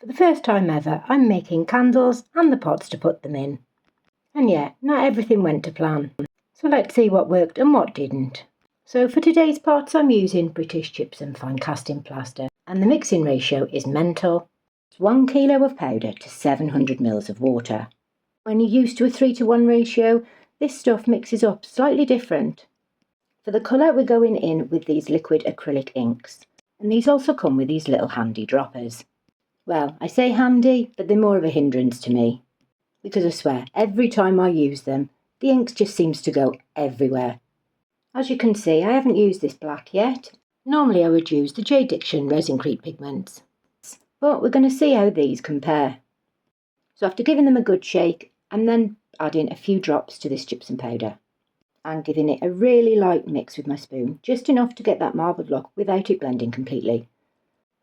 For the first time ever, I'm making candles and the pots to put them in. And yeah, not everything went to plan. So let's see what worked and what didn't. So for today's pots, I'm using British gypsum fine casting plaster, and the mixing ratio is mental. It's 1 kilo of powder to 700 ml of water. When you're used to a 3:1 ratio, this stuff mixes up slightly different. For the colour, we're going in with these liquid acrylic inks, and these also come with these little handy droppers. Well, I say handy, but they're more of a hindrance to me, because I swear, every time I use them, the ink just seems to go everywhere. As you can see, I haven't used this black yet. Normally I would use the J. Diction Resin Pigments, but we're going to see how these compare. So after giving them a good shake, I'm then adding a few drops to this gypsum powder and giving it a really light mix with my spoon, just enough to get that marbled look without it blending completely.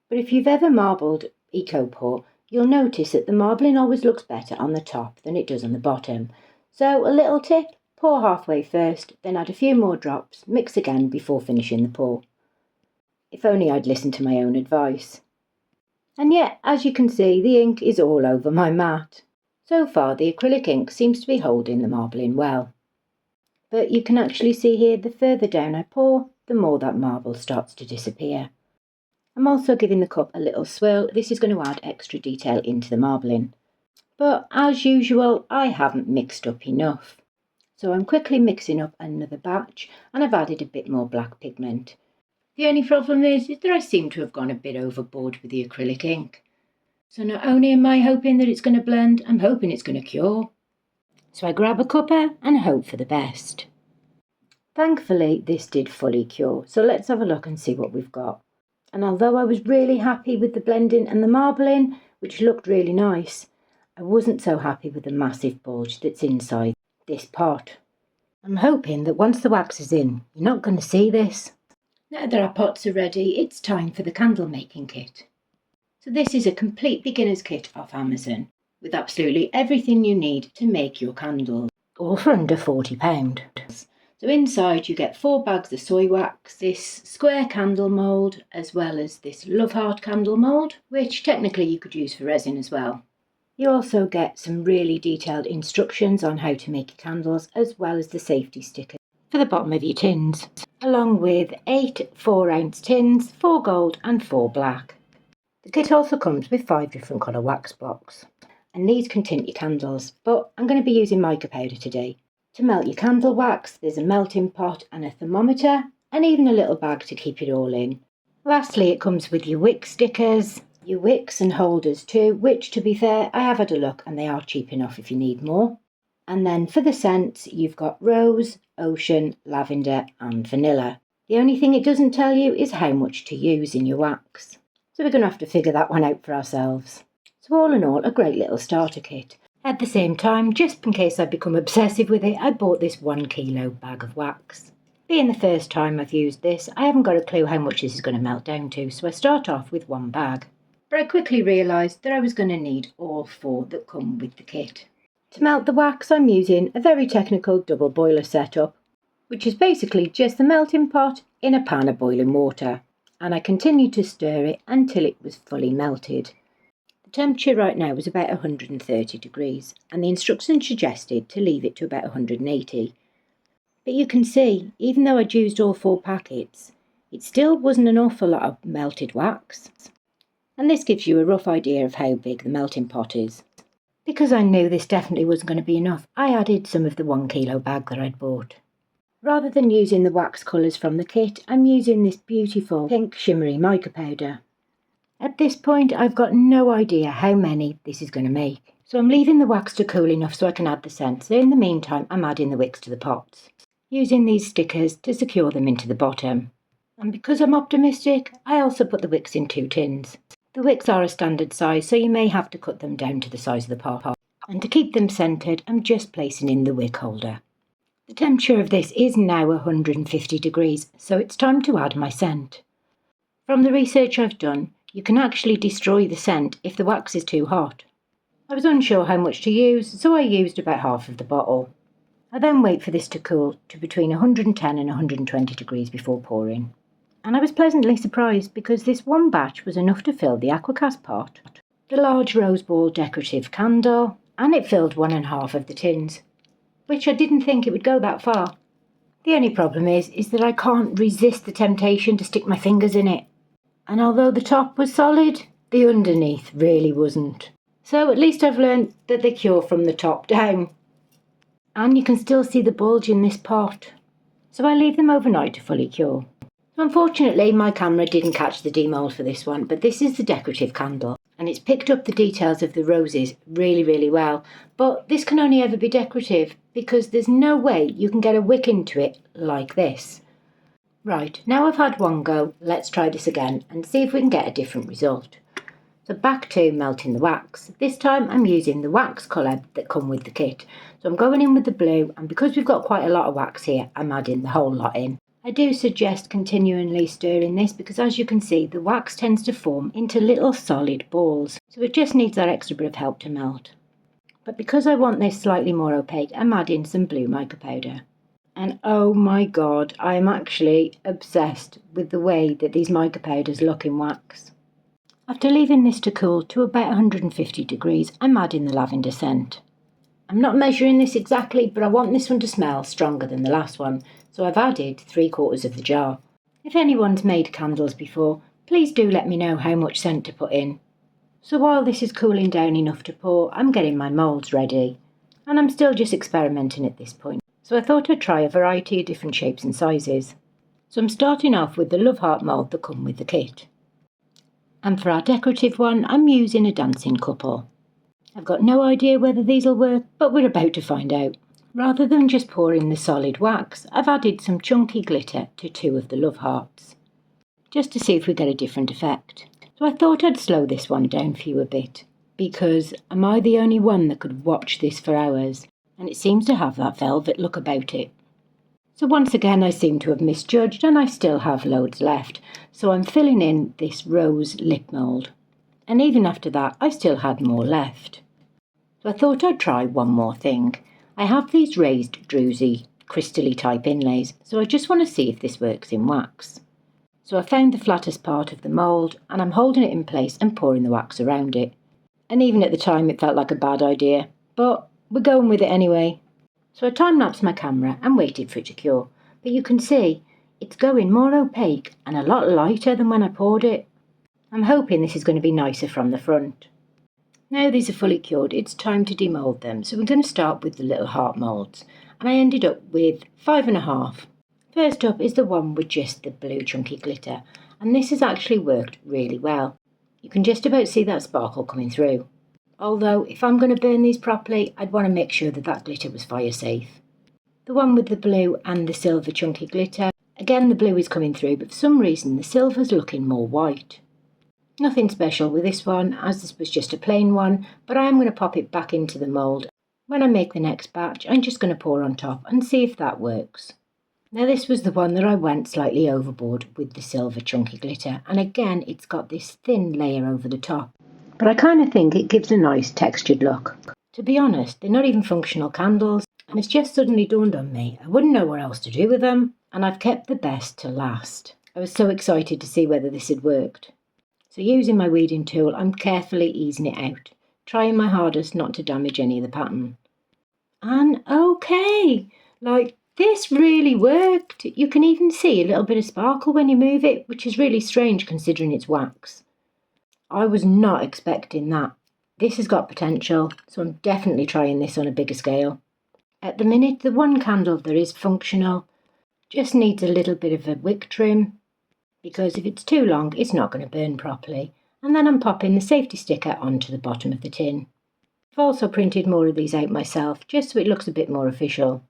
But if you've ever marbled eco pour, you'll notice that the marbling always looks better on the top than it does on the bottom. So a little tip, pour halfway first, then add a few more drops, mix again before finishing the pour. If only I'd listened to my own advice. And yet, as you can see, the ink is all over my mat. So far the acrylic ink seems to be holding the marbling well. But you can actually see here, the further down I pour, the more that marble starts to disappear. I'm also giving the cup a little swirl. This is going to add extra detail into the marbling. But as usual, I haven't mixed up enough. So I'm quickly mixing up another batch, and I've added a bit more black pigment. The only problem is that I seem to have gone a bit overboard with the acrylic ink. So not only am I hoping that it's going to blend, I'm hoping it's going to cure. So I grab a cuppa and hope for the best. Thankfully, this did fully cure. So let's have a look and see what we've got. And although I was really happy with the blending and the marbling, which looked really nice, I wasn't so happy with the massive bulge that's inside this pot. I'm hoping that once the wax is in, you're not going to see this. Now that our pots are ready, it's time for the candle making kit. So this is a complete beginner's kit off Amazon, with absolutely everything you need to make your candles, all for under £40. So inside you get 4 bags of soy wax, this square candle mould, as well as this love heart candle mould, which technically you could use for resin as well. You also get some really detailed instructions on how to make your candles, as well as the safety stickers for the bottom of your tins, along with 8 4-ounce tins, 4 gold and 4 black. The kit also comes with 5 different colour wax blocks, and these can tint your candles, but I'm going to be using mica powder today. To melt your candle wax, there's a melting pot and a thermometer, and even a little bag to keep it all in. Lastly, it comes with your wick stickers, your wicks and holders too, which, to be fair, I have had a look and they are cheap enough if you need more. And then for the scents, you've got rose, ocean, lavender and vanilla. The only thing it doesn't tell you is how much to use in your wax. So we're going to have to figure that one out for ourselves. So all in all, a great little starter kit. At the same time, just in case I become obsessive with it, I bought this 1 kilo bag of wax. Being the first time I've used this, I haven't got a clue how much this is going to melt down to, so I start off with 1 bag. But I quickly realised that I was going to need all 4 that come with the kit. To melt the wax, I'm using a very technical double boiler setup, which is basically just the melting pot in a pan of boiling water. And I continued to stir it until it was fully melted. The temperature right now was about 130 degrees, and the instructions suggested to leave it to about 180. But you can see, even though I'd used all 4 packets, it still wasn't an awful lot of melted wax. And this gives you a rough idea of how big the melting pot is. Because I knew this definitely wasn't going to be enough, I added some of the 1 kilo bag that I'd bought. Rather than using the wax colours from the kit, I'm using this beautiful pink shimmery mica powder. At this point, I've got no idea how many this is going to make. So I'm leaving the wax to cool enough so I can add the scent. So in the meantime, I'm adding the wicks to the pots, using these stickers to secure them into the bottom. And because I'm optimistic, I also put the wicks in 2 tins. The wicks are a standard size, so you may have to cut them down to the size of the pot. And to keep them centred, I'm just placing in the wick holder. The temperature of this is now 150 degrees, so it's time to add my scent. From the research I've done, you can actually destroy the scent if the wax is too hot. I was unsure how much to use, so I used about half of the bottle. I then wait for this to cool to between 110 and 120 degrees before pouring. And I was pleasantly surprised because this one batch was enough to fill the aquacast pot. the large rose ball decorative candle, and it filled 1.5 of the tins, which I didn't think it would go that far. The only problem is that I can't resist the temptation to stick my fingers in it. And although the top was solid, the underneath really wasn't. So at least I've learned that they cure from the top down. And you can still see the bulge in this pot. So I leave them overnight to fully cure. Unfortunately, my camera didn't catch the demould for this one, but this is the decorative candle. And it's picked up the details of the roses really, really well. But this can only ever be decorative because there's no way you can get a wick into it like this. Right, now I've had one go, let's try this again and see if we can get a different result. So back to melting the wax. This time I'm using the wax colour that come with the kit. So I'm going in with the blue, and because we've got quite a lot of wax here, I'm adding the whole lot in. I do suggest continually stirring this because, as you can see, the wax tends to form into little solid balls. So it just needs that extra bit of help to melt. But because I want this slightly more opaque, I'm adding some blue mica powder. And oh my god, I am actually obsessed with the way that these mica powders look in wax. After leaving this to cool to about 150 degrees, I'm adding the lavender scent. I'm not measuring this exactly, but I want this one to smell stronger than the last one, so I've added 3/4 of the jar. If anyone's made candles before, please do let me know how much scent to put in. So while this is cooling down enough to pour, I'm getting my moulds ready. And I'm still just experimenting at this point, so I thought I'd try a variety of different shapes and sizes. So I'm starting off with the love heart mould that come with the kit. And for our decorative one, I'm using a dancing couple. I've got no idea whether these will work, but we're about to find out. Rather than just pouring the solid wax, I've added some chunky glitter to 2 of the love hearts, just to see if we get a different effect. So I thought I'd slow this one down for you a bit, because am I the only one that could watch this for hours? And it seems to have that velvet look about it. So once again I seem to have misjudged, and I still have loads left, so I'm filling in this rose lip mould. And even after that I still had more left. So I thought I'd try one more thing. I have these raised Druzy crystally type inlays, so I just want to see if this works in wax. So I found the flattest part of the mould, and I'm holding it in place and pouring the wax around it. And even at the time it felt like a bad idea, but we're going with it anyway. So I time-lapsed my camera and waited for it to cure, but you can see it's going more opaque and a lot lighter than when I poured it. I'm hoping this is going to be nicer from the front. Now these are fully cured, it's time to demould them, so we're going to start with the little heart moulds, and I ended up with 5.5. First up is the one with just the blue chunky glitter, and this has actually worked really well. You can just about see that sparkle coming through. Although if I'm going to burn these properly, I'd want to make sure that that glitter was fire safe. The one with the blue and the silver chunky glitter, again the blue is coming through, but for some reason the silver's looking more white. Nothing special with this one, as this was just a plain one, but I am going to pop it back into the mould. When I make the next batch, I'm just going to pour on top and see if that works. Now this was the one that I went slightly overboard with the silver chunky glitter, and again it's got this thin layer over the top. But I kind of think it gives a nice textured look. To be honest, they're not even functional candles, and it's just suddenly dawned on me I wouldn't know what else to do with them, and I've kept the best to last. I was so excited to see whether this had worked. So using my weeding tool, I'm carefully easing it out, trying my hardest not to damage any of the pattern. And okay, like this really worked. You can even see a little bit of sparkle when you move it, which is really strange considering it's wax. I was not expecting that. This has got potential, so I'm definitely trying this on a bigger scale. At the minute, the one candle that is functional just needs a little bit of a wick trim, because if it's too long, it's not going to burn properly. And then I'm popping the safety sticker onto the bottom of the tin. I've also printed more of these out myself, just so it looks a bit more official.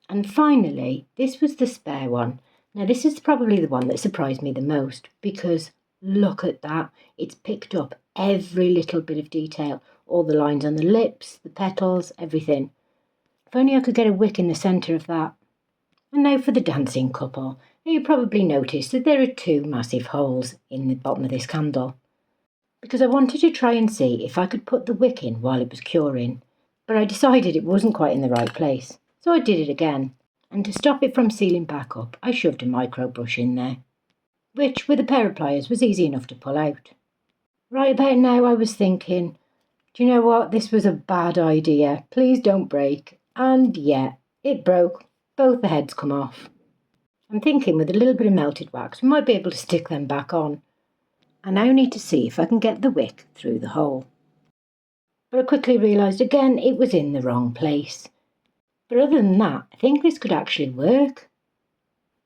And finally, this was the spare one. Now this is probably the one that surprised me the most, because look at that. It's picked up every little bit of detail, all the lines on the lips, the petals, everything. If only I could get a wick in the centre of that. And now for the dancing couple. Now you probably noticed that there are 2 massive holes in the bottom of this candle, because I wanted to try and see if I could put the wick in while it was curing, but I decided it wasn't quite in the right place, so I did it again, and to stop it from sealing back up, I shoved a micro brush in there, which with a pair of pliers was easy enough to pull out. Right about now I was thinking, do you know what, this was a bad idea, please don't break. And yeah, it broke, both the heads come off. I'm thinking with a little bit of melted wax we might be able to stick them back on. I now need to see if I can get the wick through the hole. But I quickly realised again it was in the wrong place. But other than that, I think this could actually work.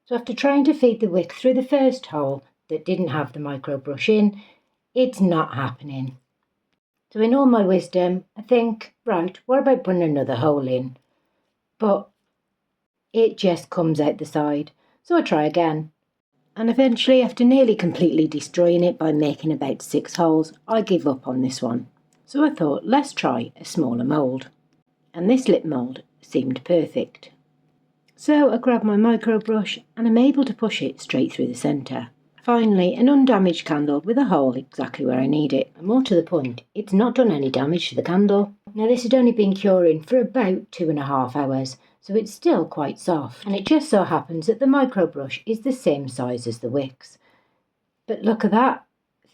So after trying to feed the wick through the first hole that didn't have the micro brush in, it's not happening. So in all my wisdom, I think, right, what about putting another hole in? But it just comes out the side. So I try again. And eventually, after nearly completely destroying it by making about 6 holes, I give up on this one. So I thought, let's try a smaller mould. And this lip mould seemed perfect. So I grab my micro brush and I'm able to push it straight through the centre. Finally, an undamaged candle with a hole exactly where I need it. And more to the point, it's not done any damage to the candle. Now this had only been curing for about 2.5 hours, so it's still quite soft. And it just so happens that the micro brush is the same size as the wicks. But look at that,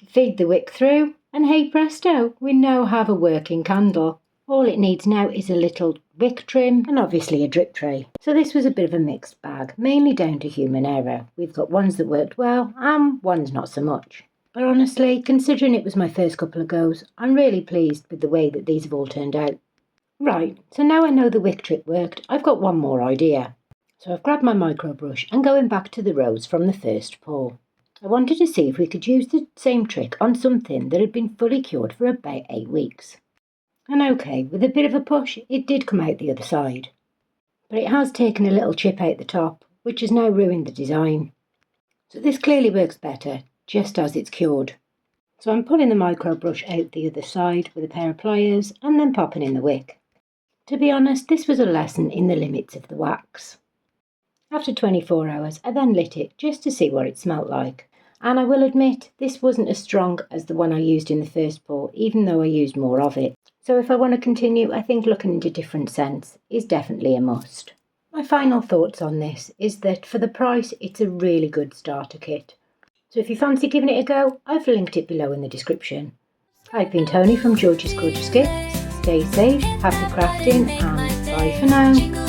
feed the wick through and hey presto, we now have a working candle. All it needs now is a little wick trim and obviously a drip tray. So this was a bit of a mixed bag, mainly down to human error. We've got ones that worked well and ones not so much. But honestly, considering it was my first couple of goes, I'm really pleased with the way that these have all turned out. Right, so now I know the wick trick worked, I've got one more idea. So I've grabbed my micro brush and going back to the rose from the first pour. I wanted to see if we could use the same trick on something that had been fully cured for about 8 weeks. And okay, with a bit of a push, it did come out the other side. But it has taken a little chip out the top, which has now ruined the design. So this clearly works better, just as it's cured. So I'm pulling the micro brush out the other side with a pair of pliers and then popping in the wick. To be honest, this was a lesson in the limits of the wax. After 24 hours, I then lit it just to see what it smelt like. And I will admit, this wasn't as strong as the one I used in the first pour, even though I used more of it. So if I want to continue, I think looking into different scents is definitely a must. My final thoughts on this is that for the price, it's a really good starter kit. So if you fancy giving it a go, I've linked it below in the description. I've been Tony from George's Gorgeous Gifts. Stay safe, happy crafting, and bye for now.